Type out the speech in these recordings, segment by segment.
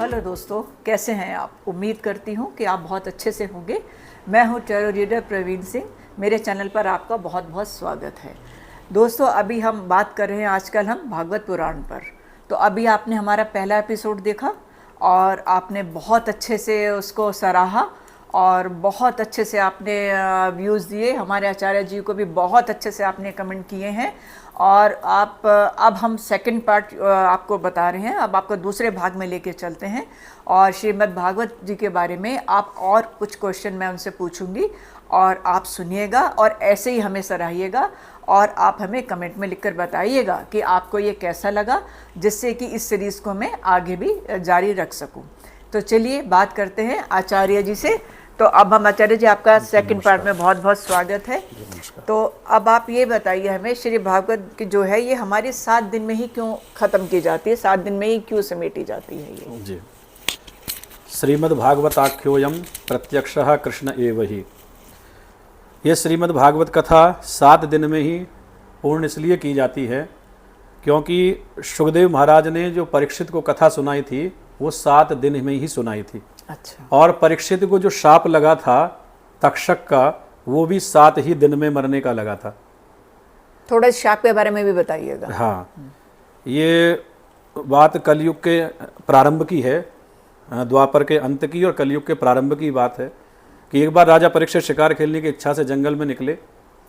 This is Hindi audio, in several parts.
हेलो दोस्तों, कैसे हैं आप? उम्मीद करती हूँ कि आप बहुत अच्छे से होंगे। मैं हूँ टैरो रीडर प्रवीण सिंह। मेरे चैनल पर आपका बहुत बहुत स्वागत है। दोस्तों, अभी हम बात कर रहे हैं आजकल हम भागवत पुराण पर। तो अभी आपने हमारा पहला एपिसोड देखा और आपने बहुत अच्छे से उसको सराहा और बहुत अच्छे से आपने व्यूज़ दिए। हमारे आचार्य जी को भी बहुत अच्छे से आपने कमेंट किए हैं। और आप अब हम सेकंड पार्ट आपको बता रहे हैं। अब आपको दूसरे भाग में लेके चलते हैं और श्रीमद् भागवत जी के बारे में आप और कुछ क्वेश्चन मैं उनसे पूछूंगी और आप सुनिएगा और ऐसे ही हमें सराहिएगा और आप हमें कमेंट में लिखकर बताइएगा कि आपको ये कैसा लगा, जिससे कि इस सीरीज़ को मैं आगे भी जारी रख सकूं। तो चलिए बात करते हैं आचार्य जी से। तो अब हम आचार्य जी, आपका सेकंड पार्ट में बहुत बहुत स्वागत है। तो अब आप ये बताइए हमें, श्री भागवत की जो है ये हमारे 7 दिन में ही क्यों ख़त्म की जाती है, 7 दिन में ही क्यों समेटी जाती है ये? जी, श्रीमद् भागवताख्योयम प्रत्यक्षः कृष्ण एव ही। ये श्रीमद् भागवत कथा 7 दिन में ही पूर्ण इसलिए की जाती है क्योंकि सुखदेव महाराज ने जो परीक्षित को कथा सुनाई थी वो 7 दिन में ही सुनाई थी। अच्छा। और परीक्षित को जो शाप लगा था तक्षक का, वो भी 7 ही दिन में मरने का लगा था। थोड़ा इस शाप के बारे में भी बताइएगा। हाँ, ये बात कलयुग के प्रारंभ की है, द्वापर के अंत की और कलयुग के प्रारंभ की बात है कि एक बार राजा परीक्षित शिकार खेलने की इच्छा से जंगल में निकले,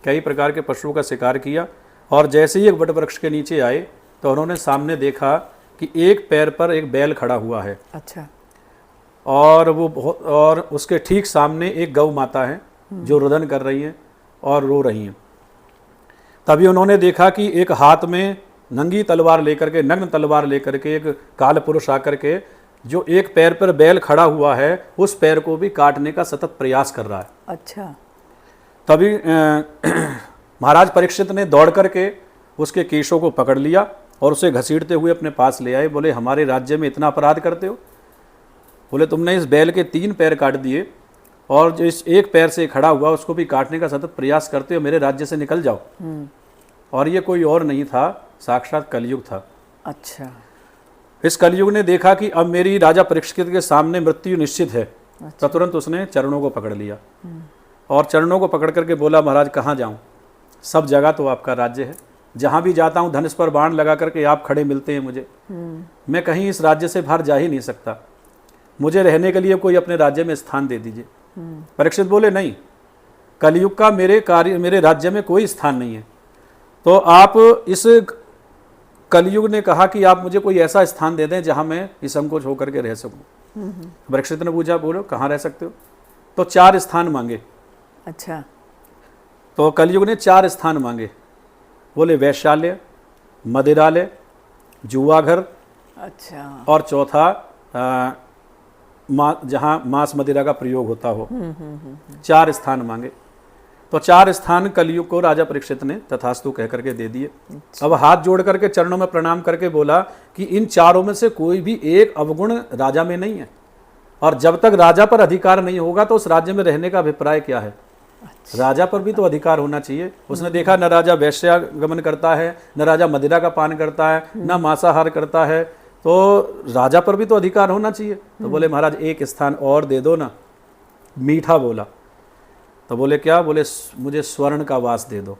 कई प्रकार के पशुओं का शिकार किया और जैसे ही एक वट वृक्ष के नीचे आए तो उन्होंने सामने देखा कि एक पैर पर एक बैल खड़ा हुआ है। अच्छा। और उसके ठीक सामने एक गौ माता है जो रुदन कर रही हैं और रो रही हैं। तभी उन्होंने देखा कि एक हाथ में नंगी तलवार लेकर के, नग्न तलवार लेकर के एक काल पुरुष आकर के जो एक पैर पर बैल खड़ा हुआ है उस पैर को भी काटने का सतत प्रयास कर रहा है। अच्छा। तभी महाराज परीक्षित ने दौड़ करके उसके केशों को पकड़ लिया और उसे घसीटते हुए अपने पास ले आए। बोले, हमारे राज्य में इतना अपराध करते हो? बोले, तुमने इस बैल के 3 पैर काट दिए और जो इस एक पैर से खड़ा हुआ उसको भी काटने का सतत प्रयास करते हो, मेरे राज्य से निकल जाओ। और ये कोई और नहीं था, साक्षात कलयुग था। अच्छा। इस कलयुग ने देखा कि अब मेरी राजा परीक्षित के सामने मृत्यु निश्चित है। तो तुरंत उसने चरणों को पकड़ लिया और चरणों को पकड़ करके बोला, महाराज कहाँ जाऊँ? सब जगह तो आपका राज्य है, जहाँ भी जाता हूँ धनुष पर बाण लगा करके आप खड़े मिलते हैं मुझे। मैं कहीं इस राज्य से बाहर जा ही नहीं सकता, मुझे रहने के लिए कोई अपने राज्य में स्थान दे दीजिए। परीक्षित बोले, नहीं, कलयुग का मेरे राज्य में कोई स्थान नहीं है। तो आप इस कलयुग ने कहा कि आप मुझे कोई ऐसा स्थान दे दें जहां मैं निसंकोच होकर के रह सकूं। परीक्षित ने पूछा, बोलो कहाँ रह सकते हो? तो 4 स्थान मांगे। अच्छा। तो कलयुग ने 4 स्थान मांगे। बोले, वैश्यालय, मदिरालय, जुआघर, अच्छा, और चौथा जहाँ मांस मदिरा का प्रयोग होता हो। 4 स्थान मांगे। तो 4 स्थान कलयुग को राजा परीक्षित ने तथास्तु कह करके दे दिए। अब हाथ जोड़ करके चरणों में प्रणाम करके बोला कि इन 4 में से कोई भी एक अवगुण राजा में नहीं है और जब तक राजा पर अधिकार नहीं होगा तो उस राज्य में रहने का अभिप्राय क्या है? राजा पर भी तो अधिकार होना चाहिए। उसने देखा न राजा वैश्यागमन करता है, न राजा मदिरा का पान करता है, न मांसाहार करता है, तो राजा पर भी तो अधिकार होना चाहिए। तो बोले, महाराज एक स्थान और दे दो ना। मीठा बोला। तो बोले, क्या? बोले, मुझे स्वर्ण का वास दे दो।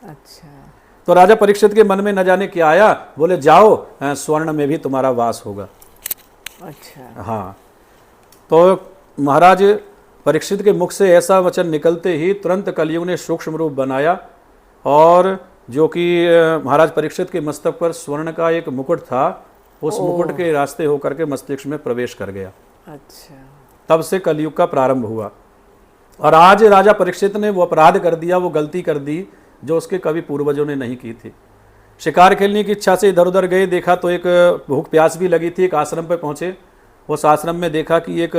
अच्छा। तो राजा परीक्षित के मन में न जाने क्या आया। बोले, जाओ, स्वर्ण में भी तुम्हारा वास होगा। अच्छा। हाँ। तो महाराज परीक्षित के मुख से ऐसा वचन निकलते ही तुरंत कलयुग ने सूक्ष्म रूप बनाया और जो कि महाराज परीक्षित के मस्तक पर स्वर्ण का एक मुकुट था, उस मुकुट के रास्ते होकर के मस्तिष्क में प्रवेश कर गया। अच्छा। तब से कलयुग का प्रारंभ हुआ। और आज राजा परीक्षित ने वो अपराध कर दिया, वो गलती कर दी जो उसके कभी पूर्वजों ने नहीं की थी। शिकार खेलने की इच्छा से इधर उधर गए, देखा तो एक भूख प्यास भी लगी थी। एक आश्रम पर पहुंचे। उस आश्रम में देखा कि एक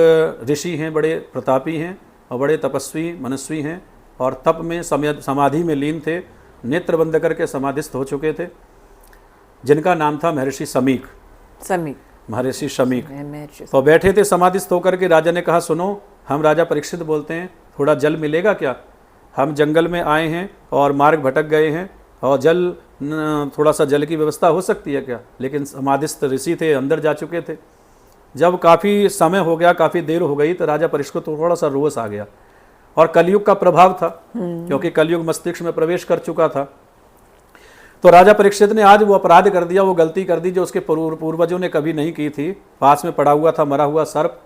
ऋषि हैं, बड़े प्रतापी हैं और बड़े तपस्वी मनस्वी हैं और तप में समाधि में लीन थे, नेत्र बंद करके समाधिस्थ हो चुके थे, जिनका नाम था महर्षि समीक। महर्षि शमीक। तो बैठे थे समाधिस्थ होकर के। राजा ने कहा, सुनो, हम राजा परीक्षित बोलते हैं, थोड़ा जल मिलेगा क्या? हम जंगल में आए हैं और मार्ग भटक गए हैं और थोड़ा सा जल की व्यवस्था हो सकती है क्या? लेकिन समाधिस्थ ऋषि थे, अंदर जा चुके थे। जब काफ़ी समय हो गया, काफ़ी देर हो गई, तो राजा परीक्षित को थोड़ा सा रोष आ गया। और कलयुग का प्रभाव था, क्योंकि कलयुग मस्तिष्क में प्रवेश कर चुका था। तो राजा परीक्षित ने आज वो अपराध कर दिया, वो गलती कर दी जो उसके पूर्वजों ने कभी नहीं की थी। पास में पड़ा हुआ था मरा हुआ सर्प।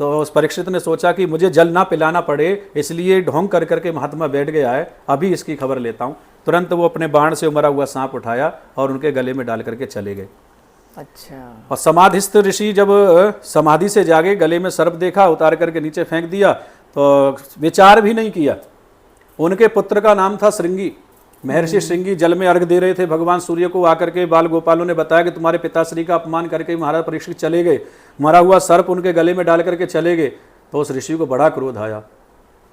तो उस परीक्षित ने सोचा कि मुझे जल ना पिलाना पड़े, इसलिए ढोंग कर करके महात्मा बैठ गया है, अभी इसकी खबर लेता हूँ। तुरंत वो अपने बाण से मरा हुआ सांप उठाया और उनके गले में डाल करके चले गए। अच्छा। और समाधिस्थ ऋषि जब समाधि से जागे, गले में सर्प देखा, उतार करके नीचे फेंक दिया, तो विचार भी नहीं किया। उनके पुत्र का नाम था श्रृंगी। महर्षि श्रृंगी जल में अर्घ दे रहे थे भगवान सूर्य को। आकर के बाल गोपालों ने बताया कि तुम्हारे पिताश्री का अपमान करके महाराज परीक्षित चले गए, मरा हुआ सर्प उनके गले में डाल करके चले गए। तो उस ऋषि को बड़ा क्रोध आया।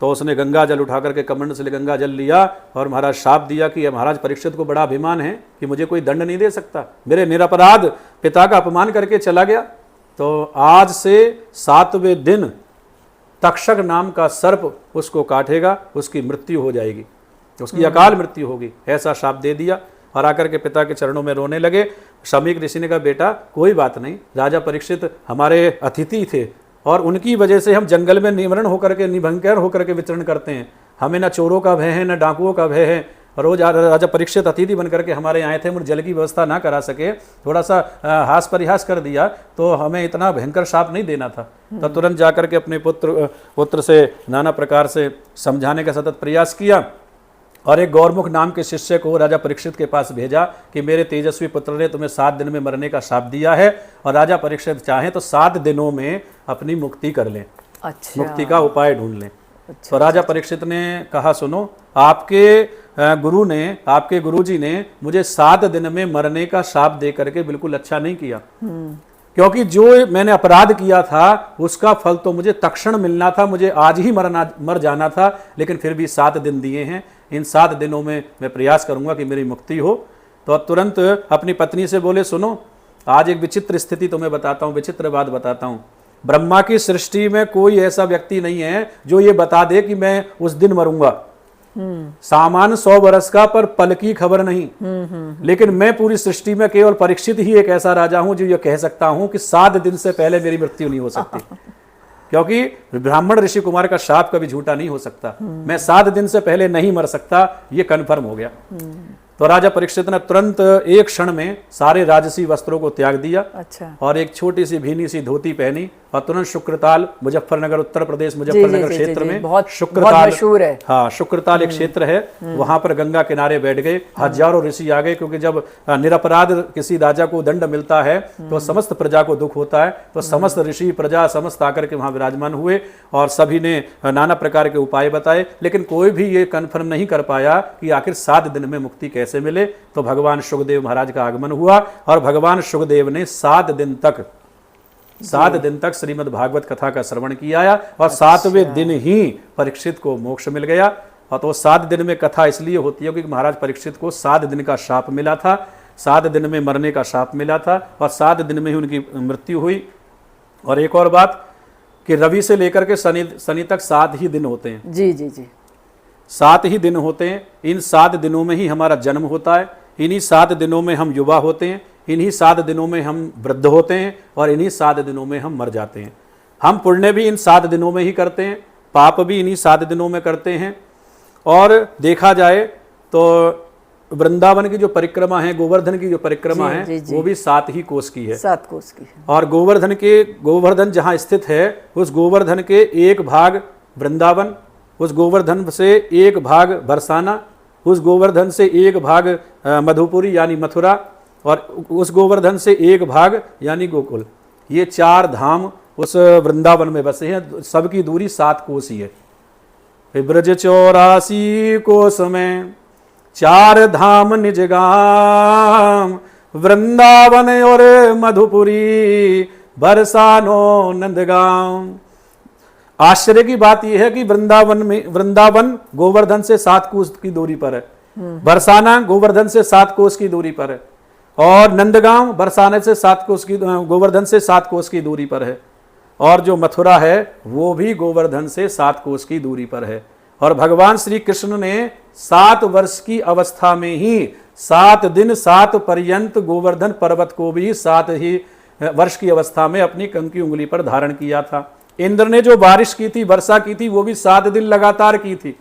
तो उसने गंगा जल उठा करके कमंड से गंगा जल लिया और महाराज शाप दिया कि महाराज परीक्षित को बड़ा अभिमान है कि मुझे कोई दंड नहीं दे सकता, मेरे निरपराध पिता का अपमान करके चला गया। तो आज से 7वें दिन तक्षक नाम का सर्प उसको काटेगा, उसकी मृत्यु हो जाएगी, उसकी अकाल मृत्यु होगी, ऐसा शाप दे दिया। और आकर के पिता के चरणों में रोने लगे। शमीक ऋषि ने कहा, बेटा कोई बात नहीं, राजा परीक्षित हमारे अतिथि थे और उनकी वजह से हम जंगल में निमरण होकर के, निभंकर होकर के विचरण करते हैं। हमें न चोरों का भय है, न डाकुओं का भय है। रोज राजा परीक्षित अतिथि बन करके हमारे आए थे, मुझे जल की व्यवस्था ना करा सके, थोड़ा सा हास परिहास कर दिया, तो हमें इतना भयंकर शाप नहीं देना था। तो तुरंत जाकर के अपने पुत्र से नाना प्रकार से समझाने का सतत प्रयास किया और एक गौरमुख नाम के शिष्य को राजा परीक्षित के पास भेजा कि मेरे तेजस्वी पुत्र ने तुम्हें 7 दिन में मरने का शाप दिया है और राजा परीक्षित चाहें तो 7 दिनों में अपनी मुक्ति कर लें। अच्छा। मुक्ति का उपाय ढूंढ लें। अच्छा। तो राजा परीक्षित ने कहा, सुनो, आपके गुरुजी ने मुझे 7 दिन में मरने का शाप दे करके बिल्कुल अच्छा नहीं किया, क्योंकि जो मैंने अपराध किया था उसका फल तो मुझे तक्षण मिलना था, मुझे आज ही मर जाना था, लेकिन फिर भी 7 दिन दिए हैं। इन 7 दिनों में मैं प्रयास करूंगा कि मेरी मुक्ति हो। तो तुरंत अपनी पत्नी से बोले, सुनो, आज एक विचित्र स्थिति तुम्हें बताता हूँ, विचित्र बात बताता हूँ। ब्रह्मा की सृष्टि में कोई ऐसा व्यक्ति नहीं है जो ये बता दे कि मैं उस दिन मरूंगा। सामान्य 100 वर्ष का, पर पल की खबर नहीं। लेकिन मैं पूरी सृष्टि में केवल परीक्षित ही एक ऐसा राजा हूं जो ये कह सकता हूं कि 7 दिन से पहले मेरी मृत्यु नहीं हो सकती, क्योंकि ब्राह्मण ऋषि कुमार का शाप कभी झूठा नहीं हो सकता। मैं 7 दिन से पहले नहीं मर सकता, ये कन्फर्म हो गया। तो राजा परीक्षित ने तुरंत एक क्षण में सारे राजसी वस्त्रों को त्याग दिया। अच्छा। और एक छोटी सी भीनी सी धोती पहनी और तुरंत शुक्रताल, मुजफ्फरनगर, उत्तर प्रदेश मुजफ्फरनगर क्षेत्र में बहुत शुक्रताल मशहूर है। हाँ, शुक्रताल एक क्षेत्र है, वहां पर गंगा किनारे बैठ गए। हजारों ऋषि आ गए, क्योंकि जब निरपराध किसी राजा को दंड मिलता है तो समस्त प्रजा को दुख होता है। तो समस्त ऋषि प्रजा समस्त आकर के वहां विराजमान हुए और सभी ने नाना प्रकार के उपाय बताए, लेकिन कोई भी ये कन्फर्म नहीं कर पाया कि आखिर 7 दिन में मुक्ति कैसे मिले। तो भगवान शुकदेव महाराज का आगमन हुआ और भगवान शुकदेव ने 7 दिन तक श्रीमद् भागवत कथा का श्रवण किया और 7वें दिन ही परीक्षित को मोक्ष मिल गया। और तो 7 दिन में कथा इसलिए होती है क्योंकि महाराज परीक्षित को 7 दिन का शाप मिला था, 7 दिन में मरने का शाप मिला था और 7 दिन में ही उनकी मृत्यु हुई। और एक और बात कि रवि से लेकर के शनि तक 7 ही दिन होते हैं। जी जी जी, 7 ही दिन होते हैं। इन 7 दिनों में ही हमारा जन्म होता है, इन्हीं 7 दिनों में हम युवा होते हैं, इन्हीं 7 दिनों में हम वृद्ध होते हैं और इन्हीं 7 दिनों में हम मर जाते हैं। हम पुण्य भी इन 7 दिनों में ही करते हैं, पाप भी इन्हीं 7 दिनों में करते हैं। और देखा जाए तो वृंदावन की जो परिक्रमा है, गोवर्धन की जो परिक्रमा जी, है, जी, जी। वो भी 7 ही कोस की है। 7 कोस की है। और गोवर्धन जहाँ स्थित है, उस गोवर्धन के एक भाग वृंदावन, उस गोवर्धन से एक भाग बरसाना, उस गोवर्धन से एक भाग मधुपुरी यानी मथुरा और उस गोवर्धन से एक भाग यानी गोकुल। ये 4 धाम उस वृंदावन में बसे हैं। सबकी दूरी 7 कोस ही है। ब्रज 84 कोस में 4 धाम निज गाम, वृंदावन और मधुपुरी बरसानो नंदगांव। आश्चर्य की बात यह है कि वृंदावन गोवर्धन से 7 कोस की दूरी पर है, बरसाना गोवर्धन से 7 कोस की दूरी पर है और नंदगांव बरसाने से 7 कोस की, गोवर्धन से 7 कोस की दूरी पर है। और जो मथुरा है वो भी गोवर्धन से 7 कोस की दूरी पर है। और भगवान श्री कृष्ण ने 7 वर्ष की अवस्था में ही 7 दिन 7 पर्यंत गोवर्धन पर्वत को भी 7 ही वर्ष की अवस्था में अपनी कंकी उंगली पर धारण किया था। इंद्र ने जो बारिश की थी, वर्षा की थी, वो भी 7 दिन लगातार की थी।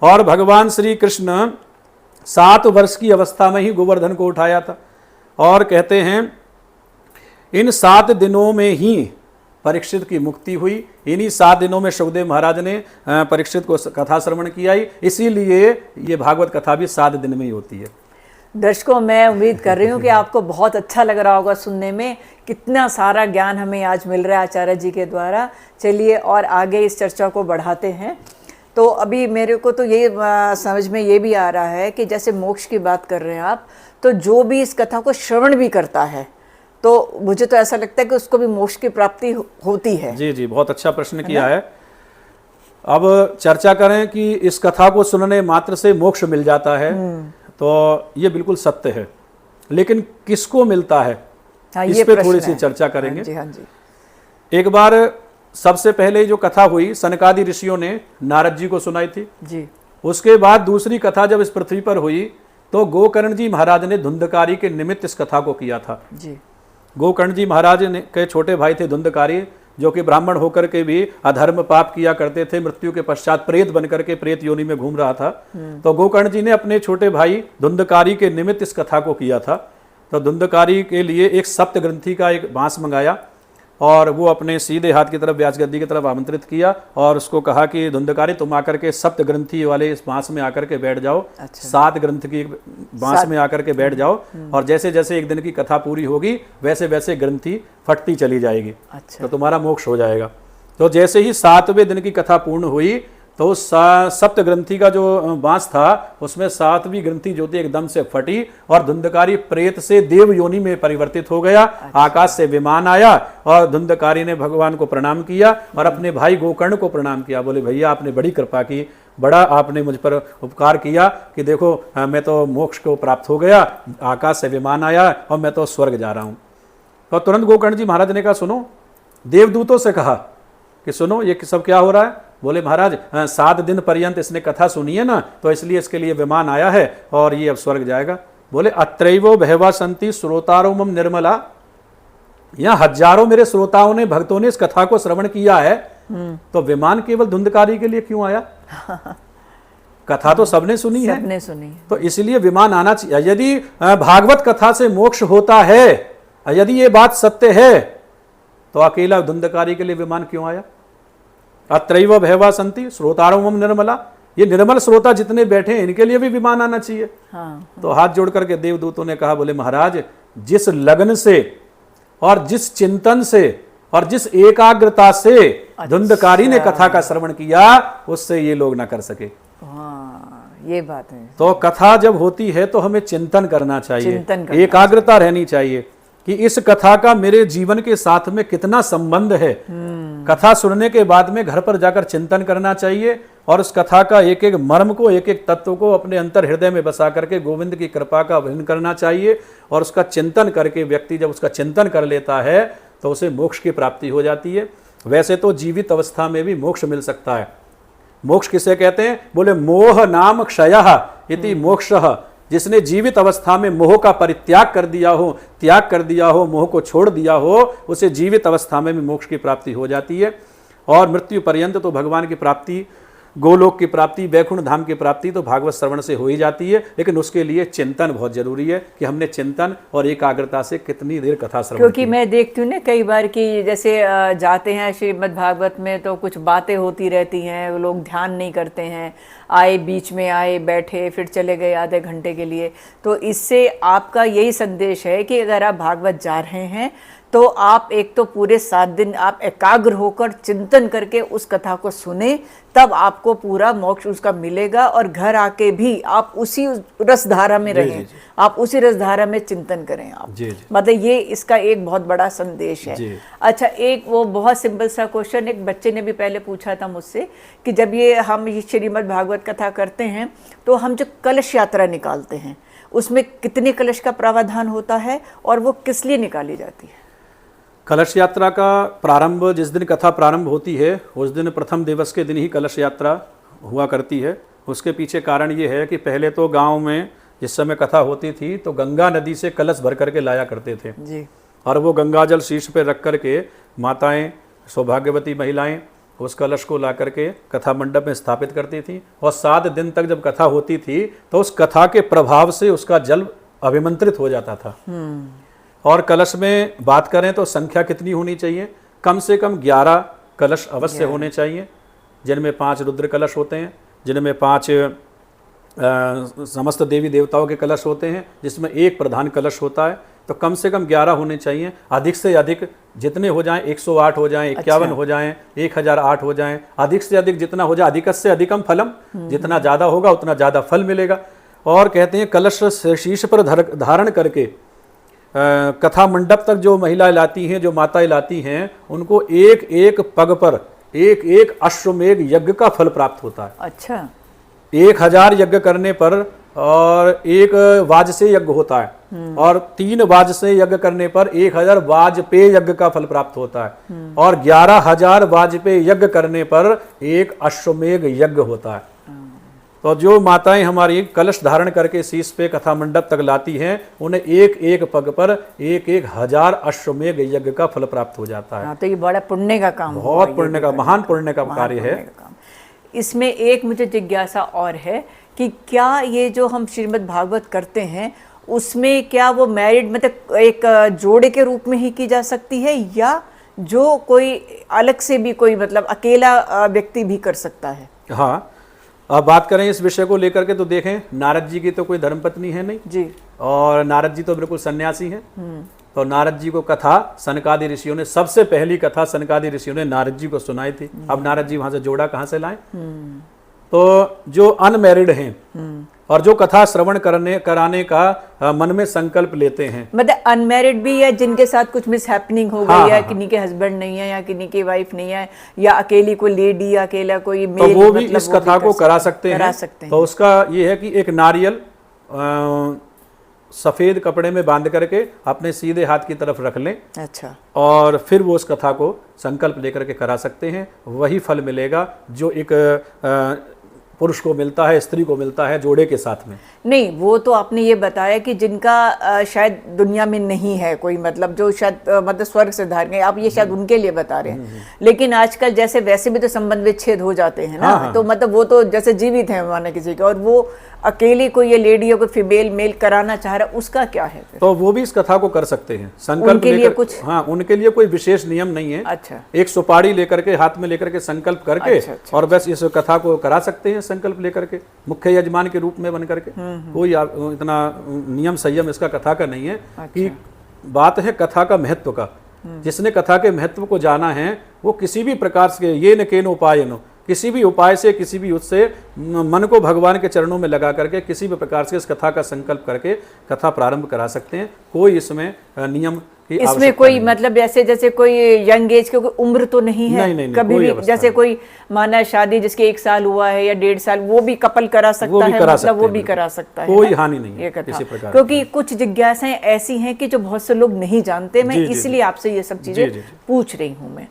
और भगवान श्री कृष्ण 7 वर्ष की अवस्था में ही गोवर्धन को उठाया था। और कहते हैं इन 7 दिनों में ही परीक्षित की मुक्ति हुई। इन्हीं 7 दिनों में सुखदेव महाराज ने परीक्षित को कथा श्रवण किया। इसीलिए ये भागवत कथा भी 7 दिन में ही होती है। दर्शकों, मैं उम्मीद कर रही हूँ कि आपको बहुत अच्छा लग रहा होगा सुनने में। कितना सारा ज्ञान हमें आज मिल रहा है आचार्य जी के द्वारा। चलिए और आगे इस चर्चा को बढ़ाते हैं। तो अभी मेरे को तो ये समझ में ये भी आ रहा है कि जैसे मोक्ष की बात कर रहे हैं आप, तो जो भी इस कथा को श्रवण भी करता है तो मुझे तो ऐसा लगता है कि उसको भी मोक्ष की प्राप्ति होती है। जी जी, बहुत अच्छा प्रश्न किया है। अब चर्चा करें कि इस कथा को सुनने मात्र से मोक्ष मिल जाता है, तो ये बिल्कुल सत्य है। लेकिन किसको मिलता है, हाँ, इस ये पे प्रश्न थोड़ी सी है। चर्चा करेंगे। हाँ जी, हाँ जी। एक बार सबसे पहले जो कथा हुई सनकादि ऋषियों ने नारद जी को सुनाई थी जी। उसके बाद दूसरी कथा जब इस पृथ्वी पर हुई तो गोकर्ण जी महाराज ने धुंधकारी के निमित्त इस कथा को किया था। जी। गोकर्ण जी महाराज के छोटे भाई थे धुंधकारी, जो कि ब्राह्मण होकर के भी अधर्म पाप किया करते थे। मृत्यु के पश्चात प्रेत बनकर के प्रेत योनि में घूम रहा था। तो गोकर्ण जी ने अपने छोटे भाई धुंधकारी के निमित्त इस कथा को किया था। तो धुंधकारी के लिए एक सप्त ग्रंथि का एक बांस मंगाया और वो अपने सीधे हाथ की तरफ व्यास गद्दी की तरफ आमंत्रित किया और उसको कहा कि धुंधकारी तुम आकर के सप्त ग्रंथि वाले इस बांस में आकर के बैठ जाओ। अच्छा। 7 ग्रंथ की बांस में आकर के बैठ जाओ और जैसे जैसे एक दिन की कथा पूरी होगी वैसे वैसे ग्रंथि फटती चली जाएगी। अच्छा। तो तुम्हारा मोक्ष हो जाएगा। तो जैसे ही 7वें दिन की कथा पूर्ण हुई तो सप्त ग्रंथि का जो बांस था उसमें 7वीं ग्रंथि जो थी एकदम से फटी और धुंधकारी प्रेत से देव योनि में परिवर्तित हो गया। अच्छा। आकाश से विमान आया और धुंधकारी ने भगवान को प्रणाम किया और अपने भाई गोकर्ण को प्रणाम किया। बोले भैया आपने बड़ी कृपा की, बड़ा आपने मुझ पर उपकार किया कि देखो मैं तो मोक्ष को प्राप्त हो गया, आकाश से विमान आया और मैं तो स्वर्ग जा रहा हूँ। तो तुरंत गोकर्ण जी महाराज ने कहा सुनो, देवदूतों से कहा कि सुनो ये सब क्या हो रहा है। बोले महाराज 7 दिन पर्यंत इसने कथा सुनी है ना, तो इसलिए इसके लिए विमान आया है और ये अब स्वर्ग जाएगा। बोले अत्रैवो बहवा संति श्रोतारो मम निर्मला, यहाँ हजारों मेरे श्रोताओं ने भक्तों ने इस कथा को श्रवण किया है, तो विमान केवल धुंधकारी के लिए क्यों आया? कथा तो सबने सुनी है, सबने सुनी। तो इसलिए विमान आना चाहिए। यदि भागवत कथा से मोक्ष होता है, यदि ये बात सत्य है, तो अकेला धुंधकारी के लिए विमान क्यों आया? अत्रैव भैवा संति श्रोतारो मम निर्मला, ये निर्मल श्रोता जितने बैठे हैं इनके लिए भी विमान आना चाहिए। हाँ। तो हाथ जोड़ करके देवदूतों ने कहा, बोले महाराज जिस लगन से और जिस चिंतन से और जिस एकाग्रता से धुंधकारी ने कथा का श्रवण किया उससे ये लोग ना कर सके। हाँ, ये बात है। तो कथा जब होती है तो हमें चिंतन करना चाहिए, चिंतन करना एकाग्रता रहनी चाहिए कि इस कथा का मेरे जीवन के साथ में कितना संबंध है। कथा सुनने के बाद में घर पर जाकर चिंतन करना चाहिए और उस कथा का एक एक मर्म को, एक एक तत्व को अपने अंतर हृदय में बसा करके गोविंद की कृपा का वर्णन करना चाहिए। और उसका चिंतन करके व्यक्ति जब उसका चिंतन कर लेता है तो उसे मोक्ष की प्राप्ति हो जाती है। वैसे तो जीवित अवस्था में भी मोक्ष मिल सकता है। मोक्ष किसे कहते हैं? बोले मोह नाम क्षयः इति मोक्षः। जिसने जीवित अवस्था में मोह का परित्याग कर दिया हो, त्याग कर दिया हो, मोह को छोड़ दिया हो, उसे जीवित अवस्था में भी मोक्ष की प्राप्ति हो जाती है। और मृत्यु पर्यंत तो भगवान की प्राप्ति, गोलोक की प्राप्ति, वैकुंठ धाम की प्राप्ति तो भागवत श्रवण से हो ही जाती है। लेकिन उसके लिए चिंतन बहुत जरूरी है कि हमने चिंतन और एकाग्रता से कितनी देर कथा श्रवण। क्योंकि मैं देखती हूँ ना कई बार कि जैसे जाते हैं श्रीमद् भागवत में तो कुछ बातें होती रहती हैं, वो लोग ध्यान नहीं करते हैं, आए बीच में आए बैठे फिर चले गए आधे घंटे के लिए। तो इससे आपका यही संदेश है कि अगर आप भागवत जा रहे हैं तो आप एक तो पूरे 7 दिन आप एकाग्र होकर चिंतन करके उस कथा को सुने, तब आपको पूरा मोक्ष उसका मिलेगा। और घर आके भी आप उसी रसधारा में रहें, आप उसी रसधारा में चिंतन करें आप। मतलब ये इसका एक बहुत बड़ा संदेश है। अच्छा, एक वो बहुत सिंपल सा क्वेश्चन एक बच्चे ने भी पहले पूछा था मुझसे कि जब ये हम श्रीमद् भागवत कथा करते हैं तो हम जो कलश यात्रा निकालते हैं उसमें कितने कलश का प्रावधान होता है और वो किस लिए निकाली जाती है? कलश यात्रा का प्रारंभ जिस दिन कथा प्रारंभ होती है उस दिन प्रथम दिवस के दिन ही कलश यात्रा हुआ करती है। उसके पीछे कारण ये है कि पहले तो गांव में जिस समय कथा होती थी तो गंगा नदी से कलश भर करके लाया करते थे जी। और वो गंगाजल शीश पे रख करके माताएं, सौभाग्यवती महिलाएं उस कलश को ला करके कथा मंडप में स्थापित करती थी, और 7 दिन तक जब कथा होती थी तो उस कथा के प्रभाव से उसका जल अभिमंत्रित हो जाता था। और कलश में बात करें तो संख्या कितनी होनी चाहिए? कम से कम 11 कलश अवश्य होने चाहिए, जिनमें 5 रुद्र कलश होते हैं, जिनमें 5 समस्त देवी देवताओं के कलश होते हैं, जिसमें 1 प्रधान कलश होता है। तो कम से कम 11 होने चाहिए। अधिक से अधिक जितने हो जाएं, 108 हो जाएं, 51 हो जाएं, 1008 हो जाएं, अधिक से अधिक जितना हो जाए, अधिक से अधिकम फलम, जितना ज़्यादा होगा उतना ज़्यादा फल मिलेगा। और कहते हैं कलश से शीश पर धारण करके कथा मंडप तक जो महिलाएं लाती हैं, जो माताएं लाती हैं, उनको एक एक पग पर एक एक अश्वमेघ यज्ञ का फल प्राप्त होता है। अच्छा, 1000 यज्ञ करने पर और 1 वाजसेय यज्ञ होता है, और 3 वाजसेय यज्ञ करने पर 1000 वाजपेय यज्ञ का फल प्राप्त होता है, और 11000 वाजपेय यज्ञ करने पर 1 अश्वमेघ यज्ञ होता है। तो जो माताएं हमारी कलश धारण करके शीश पे कथा मंडप तक लाती हैं, उन्हें एक एक पग पर 1-1000 अश्वमेघ यज्ञ का फल प्राप्त हो जाता है। तो ये बड़ा पुण्य का काम, बहुत पुण्य का, महान पुण्य का कार्य है। इसमें एक मुझे जिज्ञासा और है कि क्या ये जो हम श्रीमद् भागवत करते हैं उसमें क्या वो मैरिड मतलब एक जोड़े के रूप में ही की जा सकती है, या जो कोई अलग से भी कोई मतलब अकेला व्यक्ति भी कर सकता है? हाँ, अब बात करें इस विषय को लेकर के तो देखें, नारद जी की तो कोई धर्मपत्नी है नहीं जी, और नारद जी तो बिल्कुल सन्यासी हैं। तो नारद जी को कथा सनकादि ऋषियों ने, सबसे पहली कथा सनकादि ऋषियों ने नारद जी को सुनाई थी। अब नारद जी वहां से जोड़ा कहाँ से लाए? तो जो अनमैरिड हैं और जो कथा श्रवण कराने का मन में संकल्प लेते हैं, मतलब अनमैरिड भी है जिनके साथ कुछ मिस हैपनिंग हो गई, हाँ, या हाँ, किन्हीं के हस्बैंड नहीं है, या किन्हीं की वाइफ नहीं है, या अकेली कोई लेडी, या अकेला कोई मेल, तो वो भी इस कथा को करा सकते हैं। तो उसका ये है कि एक नारियल सफेद कपड़े में बांध करके अपने सीधे हाथ की तरफ रख लें। अच्छा, और फिर वो उस कथा को संकल्प लेकर के करा सकते हैं। वही फल मिलेगा जो एक पुरुष को मिलता है, स्त्री को मिलता है जोड़े के साथ में। नहीं, वो तो आपने ये बताया कि जिनका शायद दुनिया में नहीं है कोई, मतलब जो शायद मतलब स्वर्ग से धार गए, आप ये शायद उनके लिए बता रहे हैं। लेकिन आजकल जैसे वैसे भी तो संबंध विच्छेद हो जाते हैं ना, हाँ, तो मतलब वो तो जैसे जीवित है माना किसी का, और वो अकेले कोई ये लेडी या कोई फीमेल मेल कराना चाह रहा, उसका क्या है फिर? तो वो भी इस कथा को कर सकते हैं संकल्प उनके लिए कुछ? हाँ, उनके लिए कोई विशेष नियम नहीं है। अच्छा, एक सुपारी लेकर के हाथ में लेकर के संकल्प करके, अच्छा, और बस इस कथा को करा सकते हैं संकल्प लेकर के, मुख्य यजमान के रूप में बन करके। कोई इतना नियम संयम इसका कथा का नहीं है। कि बात है कथा का महत्व का। जिसने कथा के महत्व को जाना है वो किसी भी प्रकार से ये न केन उपाय नो, किसी भी उपाय से, किसी भी उससे मन को भगवान के चरणों में लगा करके किसी भी प्रकार से इस कथा का संकल्प करके कथा प्रारंभ करा सकते हैं। कोई इसमें नियम की इसमें कोई मतलब ऐसे जैसे कोई यंग एज की कोई उम्र तो नहीं है? नहीं, कभी भी जैसे कोई माना शादी जिसके 1 साल हुआ है या 1.5 साल, वो भी कपल करा सकता है, मतलब वो भी करा सकता है, कोई हानि नहीं ये है किसी प्रकार। क्योंकि कुछ जिज्ञासाएं ऐसी हैं कि जो बहुत से लोग नहीं जानते, मैं इसलिए आपसे ये सब चीजें पूछ रही हूँ मैं।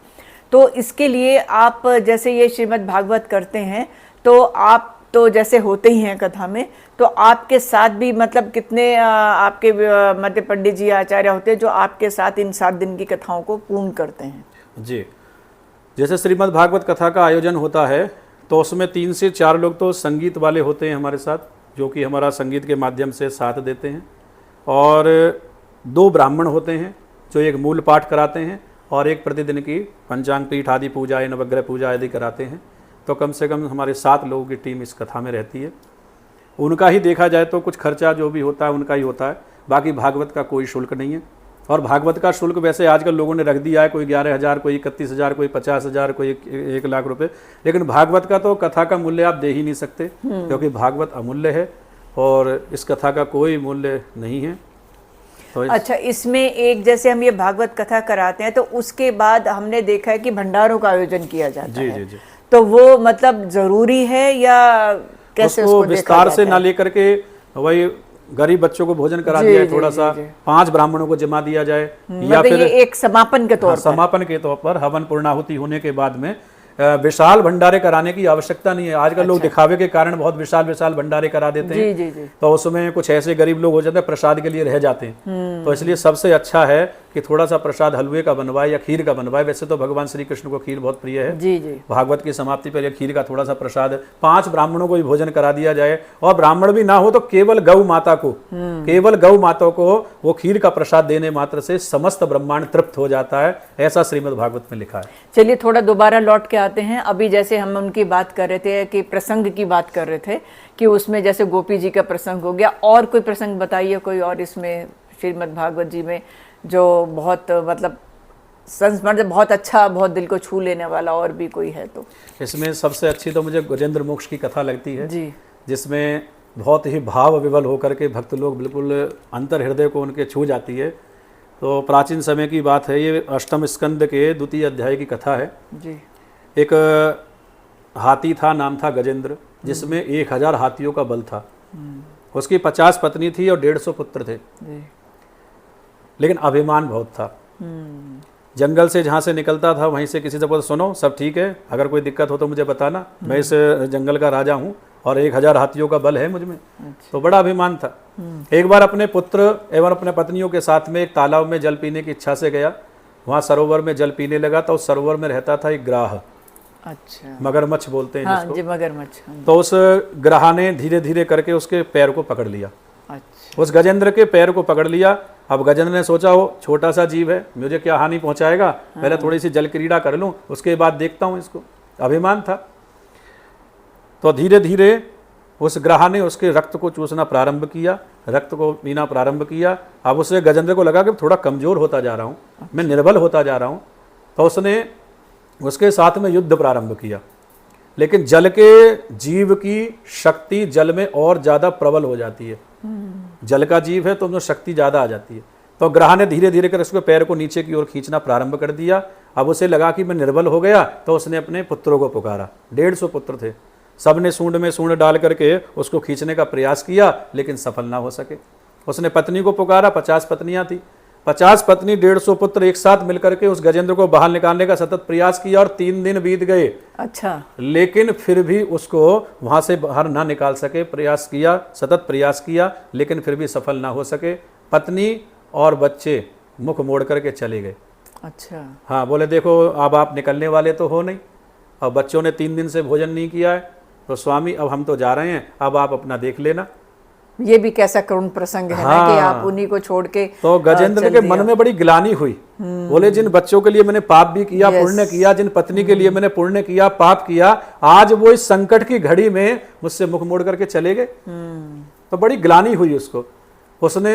तो इसके लिए आप जैसे ये श्रीमद् भागवत करते हैं, तो आप तो जैसे होते ही हैं कथा में, तो आपके साथ भी मतलब कितने आपके मध्य पंडित जी आचार्य होते हैं जो आपके साथ इन 7 दिन की कथाओं को पूर्ण करते हैं? जी, जैसे श्रीमद् भागवत कथा का आयोजन होता है तो उसमें 3 से 4 लोग तो संगीत वाले होते हैं हमारे साथ, जो कि हमारा संगीत के माध्यम से साथ देते हैं, और 2 ब्राह्मण होते हैं जो एक मूल पाठ कराते हैं, और एक प्रतिदिन की पंचांग पीठ आदि पूजा, नवग्रह पूजा आदि कराते हैं। तो कम से कम हमारे 7 लोगों की टीम इस कथा में रहती है। उनका ही देखा जाए तो कुछ खर्चा जो भी होता है उनका ही होता है, बाकी भागवत का कोई शुल्क नहीं है। और भागवत का शुल्क वैसे आजकल लोगों ने रख दिया है, कोई 11,000, कोई 31,000, कोई 50,000, कोई 1 लाख रुपए, लेकिन भागवत का तो कथा का मूल्य आप दे ही नहीं सकते, क्योंकि भागवत अमूल्य है और इस कथा का कोई मूल्य नहीं है। तो अच्छा, इसमें एक जैसे हम ये भागवत कथा कराते हैं तो उसके बाद हमने देखा है कि भंडारों का आयोजन किया जाता है। जी। तो वो मतलब जरूरी है या कैसे उसको विस्तार से ना लेकर के वही गरीब बच्चों को भोजन करा दिया है, थोड़ा सा 5 ब्राह्मणों को जमा दिया जाए, या फिर ये एक समापन के तौर पर, समापन के तौर पर हवन पूर्णाहुति होने के बाद में विशाल भंडारे कराने की आवश्यकता नहीं है। आजकल लोग दिखावे के कारण बहुत विशाल विशाल भंडारे करा देते हैं। जी जी। तो उसमें कुछ ऐसे गरीब लोग हो जाते हैं प्रसाद के लिए रह जाते हैं। तो इसलिए सबसे अच्छा है कि थोड़ा सा प्रसाद हलवे का बनवाए या खीर का बनवाए। वैसे तो भगवान श्री कृष्ण को खीर बहुत प्रिय है। जी जी। भागवत की समाप्ति पर खीर का थोड़ा सा प्रसाद 5 ब्राह्मणों को भी भोजन करा दिया जाए, और ब्राह्मण भी ना हो तो केवल गौ माता को, केवल गौ माता को वो खीर का प्रसाद देने मात्र से समस्त ब्रह्मांड तृप्त हो जाता है, ऐसा श्रीमद् भागवत में लिखा है। चलिए थोड़ा दोबारा लौट के आते हैं। अभी जैसे हम उनकी बात कर रहे थे कि प्रसंग की बात कर रहे थे कि उसमें जैसे गोपी जी का प्रसंग हो गया, और कोई प्रसंग बताइए कोई और इसमें श्रीमद् भागवत जी में जो बहुत मतलब संस्मरण बहुत अच्छा, बहुत दिल को छू लेने वाला, और भी कोई है तो? इसमें सबसे अच्छी तो मुझे गजेंद्र मोक्ष की कथा लगती है जी, जिसमें बहुत ही भाव विवल होकर के भक्त लोग बिल्कुल अंतर हृदय को उनके छू जाती है। तो प्राचीन समय की बात है, ये 8वें स्कंद के 2 अध्याय की कथा है। जी। एक हाथी था, नाम था गजेंद्र, जिसमें 1000 हाथियों का बल था। उसकी 50 पत्नी थी और 150 पुत्र थे, जी। लेकिन अभिमान बहुत था। जंगल से जहाँ से निकलता था वहीं से किसी से बोलता, सुनो सब ठीक है, अगर कोई दिक्कत हो तो मुझे बताना, मैं इस जंगल का राजा हूँ और 1000 हाथियों का बल है मुझ में। तो बड़ा अभिमान था। एक बार अपने पुत्र एवं अपने पत्नियों के साथ में एक तालाब में जल पीने की इच्छा से गया। वहाँ सरोवर में जल पीने लगा तो उस सरोवर में रहता था एक ग्राह। अच्छा। मगरमच्छ बोलते हैं हाँ जिसको। जी, मगरमच्छ। हाँ, तो उस ग्राह ने धीरे धीरे करके उसके पैर को पकड़ लिया। अच्छा। उस गजेंद्र के पैर को पकड़ लिया। अब गजेंद्र ने सोचा वो छोटा सा जीव है, मुझे क्या हानि पहुंचाएगा, पहले थोड़ी सी जल क्रीड़ा कर लूं, उसके बाद देखता हूं इसको। अभिमान था। तो धीरे धीरे उस ग्राह ने उसके रक्त को चूसना प्रारंभ किया, रक्त को पीना प्रारंभ किया। अब उसे गजेंद्र को लगा कि थोड़ा कमजोर होता जा रहा हूं, मैं निर्बल होता जा रहा हूं। तो उसने उसके साथ में युद्ध प्रारंभ किया। लेकिन जल के जीव की शक्ति जल में और ज्यादा प्रबल हो जाती है। जल का जीव है तो उसमें शक्ति ज्यादा आ जाती है। तो ग्राह ने धीरे धीरे कर उसके पैर को नीचे की ओर खींचना प्रारंभ कर दिया। अब उसे लगा कि मैं निर्बल हो गया, तो उसने अपने पुत्रों को पुकारा। 150 पुत्र थे, सबने सूंड में सूंड डाल करके उसको खींचने का प्रयास किया, लेकिन सफल ना हो सके। उसने पत्नी को पुकारा, 50 पत्नियां थी, 50 पत्नी 150 पुत्र एक साथ मिलकर के उस गजेंद्र को बाहर निकालने का सतत प्रयास किया, और 3 दिन बीत गए। अच्छा। लेकिन फिर भी उसको वहां से बाहर ना निकाल सके। प्रयास किया, सतत प्रयास किया, लेकिन फिर भी सफल ना हो सके। पत्नी और बच्चे मुख मोड़ करके चले गए। अच्छा। हाँ, बोले देखो अब आप निकलने वाले तो हो नहीं, और बच्चों ने 3 दिन से भोजन नहीं किया है, तो स्वामी अब हम तो जा रहे हैं, अब आप अपना देख लेना। ये भी कैसा करुण प्रसंग है ना कि आप उन्हीं को छोड़ के। तो गजेंद्र के मन में बड़ी ग्लानि हुई। बोले जिन बच्चों के लिए मैंने पाप भी किया, पुण्य किया, जिन पत्नी के लिए मैंने पुण्य किया, पाप किया, आज वो इस संकट की घड़ी में मुझसे मुख मोड़ करके चले गए। तो बड़ी ग्लानि हुई उसको। उसने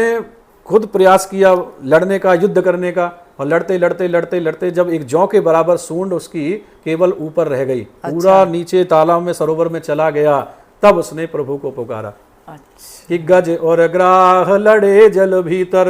खुद प्रयास किया लड़ने का, युद्ध करने का, और लड़ते लड़ते लड़ते लड़ते जब एक जौ के बराबर सूंड उसकी केवल ऊपर रह गई, पूरा नीचे तालाब में सरोवर में चला गया, तब उसने प्रभु को पुकारा। अच्छा। कि गज और ग्राह लड़े जल भीतर,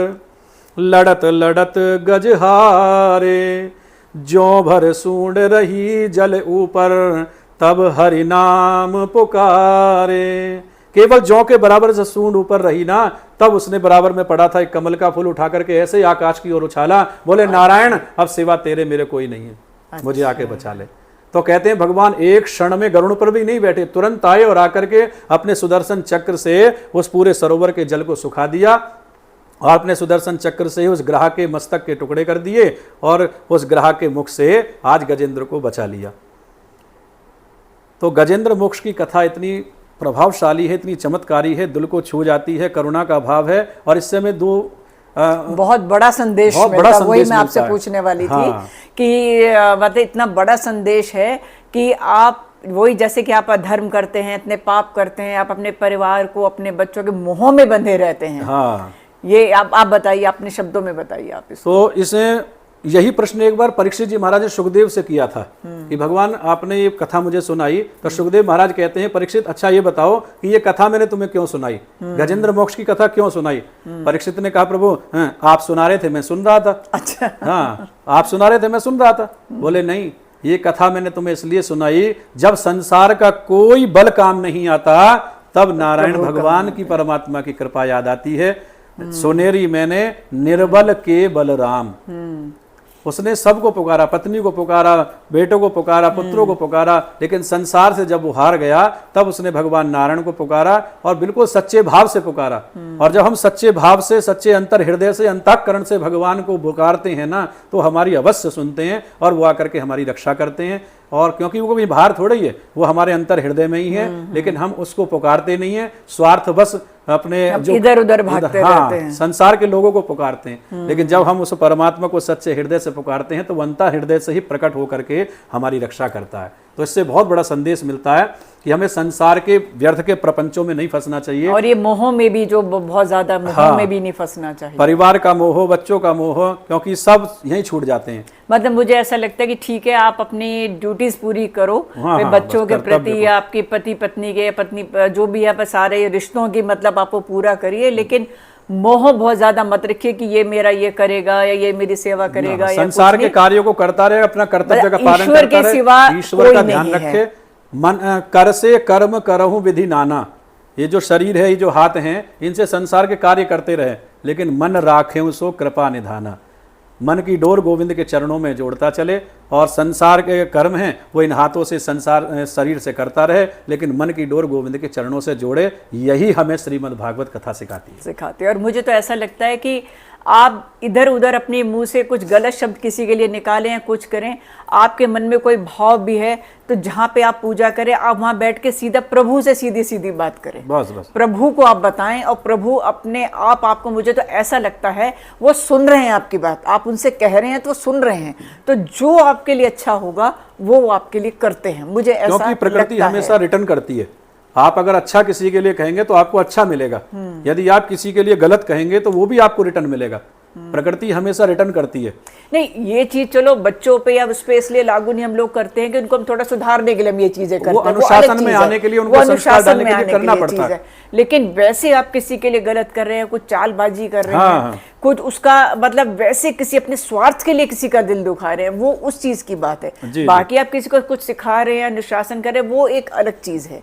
लड़त लड़त गज हारे, जो भर सूंड रही जल ऊपर, तब हरि नाम पुकारे। केवल जौ के बराबर से सूंड ऊपर रही ना, तब उसने बराबर में पड़ा था एक कमल का फूल उठा करके ऐसे ही आकाश की ओर उछाला। बोले नारायण अब सिवा तेरे मेरे कोई नहीं है, मुझे आके बचा ले। तो कहते हैं भगवान एक क्षण में गरुड़ पर भी नहीं बैठे, तुरंत आए और आकर के अपने सुदर्शन चक्र से उस पूरे सरोवर के जल को सुखा दिया, और अपने सुदर्शन चक्र से उस ग्राह के मस्तक के टुकड़े कर दिए, और उस ग्राह के मुख से आज गजेंद्र को बचा लिया। तो गजेंद्र मोक्ष की कथा इतनी प्रभावशाली है, इतनी चमत्कारी है, दिल को छू जाती है, करुणा का भाव है, और इससे में बहुत बड़ा संदेश मिलता। वही मैं आपसे पूछने वाली थी कि मतलब इतना बड़ा संदेश है कि आप वही जैसे कि आप अधर्म करते हैं, इतने पाप करते हैं, आप अपने परिवार को, अपने बच्चों के मोह में बंधे रहते हैं। हाँ, ये आप बताइए, अपने शब्दों में बताइए आप इसको। तो इसे यही प्रश्न एक बार परीक्षित जी महाराज ने सुखदेव से किया था कि भगवान आपने ये कथा मुझे सुनाई। तो सुखदेव महाराज कहते हैं परीक्षित अच्छा ये बताओ कि ये कथा मैंने तुम्हें क्यों सुनाई, गजेंद्र मोक्ष की कथा क्यों सुनाई। परीक्षित ने कहा प्रभु आप सुना रहे थे मैं सुन रहा था। अच्छा। हाँ, आप सुना रहे थे मैं सुन रहा था। बोले नहीं, ये कथा मैंने तुम्हें इसलिए सुनाई, जब संसार का कोई बल काम नहीं आता तब नारायण भगवान की, परमात्मा की कृपा याद आती है। सुनेरी मैंने निर्बल के बलराम। उसने सबको पुकारा, पत्नी को पुकारा, बेटों को पुकारा, पुत्रों को पुकारा, लेकिन संसार से जब वो हार गया तब उसने भगवान नारायण को पुकारा और बिल्कुल सच्चे भाव से पुकारा। और जब हम सच्चे भाव से, सच्चे अंतर हृदय से, अंतःकरण से भगवान को पुकारते हैं ना, तो हमारी अवश्य सुनते हैं और वो आकर के हमारी रक्षा करते हैं। और क्योंकि वो कोई बाहर थोड़ा ही है, वो हमारे अंतर हृदय में ही है, लेकिन हम उसको पुकारते नहीं है, स्वार्थवश अपने जो इधर उधर भागते रहते हैं, संसार के लोगों को पुकारते हैं। लेकिन जब हम उस परमात्मा को सच्चे हृदय से पुकारते हैं तो वो अंतर हृदय से ही प्रकट होकर के हमारी रक्षा करता है। तो इससे बहुत बड़ा संदेश मिलता है कि हमें संसार के व्यर्थ के प्रपंचों में नहीं फंसना चाहिए, और ये मोह में भी, जो बहुत ज्यादा मोह में भी नहीं फंसना चाहिए। परिवार का मोह, बच्चों का मोह, क्योंकि सब यहीं छूट जाते हैं। मतलब मुझे ऐसा लगता है कि ठीक है, आप अपनी ड्यूटीज पूरी करो, हाँ, बच्चों के कर्तव्य प्रति, आपकी पति पत्नी के, पत्नी जो भी है, सारे रिश्तों की मतलब आपको पूरा करिए, लेकिन मोह बहुत ज्यादा मत रखिए कि ये मेरा ये करेगा या ये मेरी सेवा करेगा, या संसार के कार्यों को करता रहे, अपना कर्तव्य का पालन ईश्वर करता के सिवा रहे, ईश्वर कोई का ध्यान नहीं है। रखे। मन कर से कर्म करहु विधि नाना, ये जो शरीर है, ये जो हाथ हैं, इनसे संसार के कार्य करते रहे, लेकिन मन राखे सो कृपा निधाना। मन की डोर गोविंद के चरणों में जोड़ता चले, और संसार के कर्म हैं वो इन हाथों से, संसार शरीर से करता रहे, लेकिन मन की डोर गोविंद के चरणों से जोड़े। यही हमें श्रीमद् भागवत कथा सिखाती है। और मुझे तो ऐसा लगता है कि आप इधर उधर अपने मुंह से कुछ गलत शब्द किसी के लिए निकालें या कुछ करें, आपके मन में कोई भाव भी है तो जहां पे आप पूजा करें, आप वहां बैठ के सीधा प्रभु से सीधी सीधी बात करें, बस बस प्रभु को आप बताएं, और प्रभु अपने आप आपको, मुझे तो ऐसा लगता है वो सुन रहे हैं आपकी बात, आप उनसे कह रहे हैं तो वो सुन रहे हैं, तो जो आपके लिए अच्छा होगा वो आपके लिए करते हैं। मुझे ऐसा क्योंकि प्रकृति हमेशा रिटर्न करती है। आप अगर अच्छा किसी के लिए कहेंगे तो आपको अच्छा मिलेगा, यदि आप किसी के लिए गलत कहेंगे तो वो भी आपको रिटर्न मिलेगा। प्रकृति हमेशा रिटर्न करती है। नहीं, ये चीज चलो बच्चों पे या उस पे इसलिए लागू नहीं हम लोग करते हैं कि उनको हम थोड़ा सुधारने के लिए हम ये चीजें करते हैं, वो अनुशासन में आने के लिए, उनको संस्कार डालने के लिए करना पड़ता है। लेकिन वैसे आप किसी के लिए गलत कर रहे हैं, कुछ चालबाजी कर रहे हैं, कुछ उसका मतलब वैसे किसी अपने स्वार्थ के लिए किसी का दिल दुखा रहे हैं, वो उस चीज की बात है। बाकी आप किसी को कुछ सिखा रहे हैं, अनुशासन कर रहे हैं, वो एक अलग चीज है।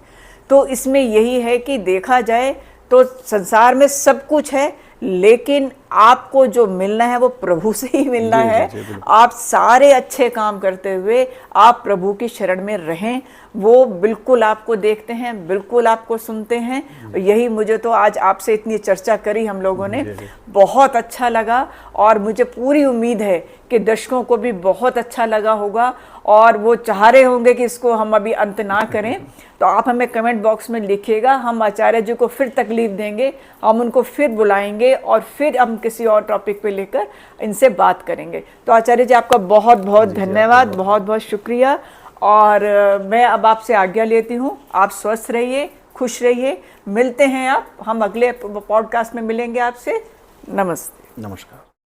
तो इसमें यही है कि देखा जाए तो संसार में सब कुछ है, लेकिन आपको जो मिलना है वो प्रभु से ही मिलना है। आप सारे अच्छे काम करते हुए आप प्रभु की शरण में रहें, वो बिल्कुल आपको देखते हैं, बिल्कुल आपको सुनते हैं। यही मुझे तो आज आपसे इतनी चर्चा करी हम लोगों ने, बहुत अच्छा लगा, और मुझे पूरी उम्मीद है कि दर्शकों को भी बहुत अच्छा लगा होगा, और वो चाह रहे होंगे कि इसको हम अभी अंत ना करें। तो आप हमें कमेंट बॉक्स में लिखिएगा, हम आचार्य जी को फिर तकलीफ देंगे, हम उनको फिर बुलाएंगे और फिर हम किसी और टॉपिक पे लेकर इनसे बात करेंगे। तो आचार्य जी आपका बहुत बहुत धन्यवाद, बहुत बहुत शुक्रिया। और मैं अब आपसे आज्ञा लेती हूँ। आप स्वस्थ रहिए, खुश रहिए, मिलते हैं हम अगले पॉडकास्ट में मिलेंगे आपसे। नमस्ते। नमस्कार।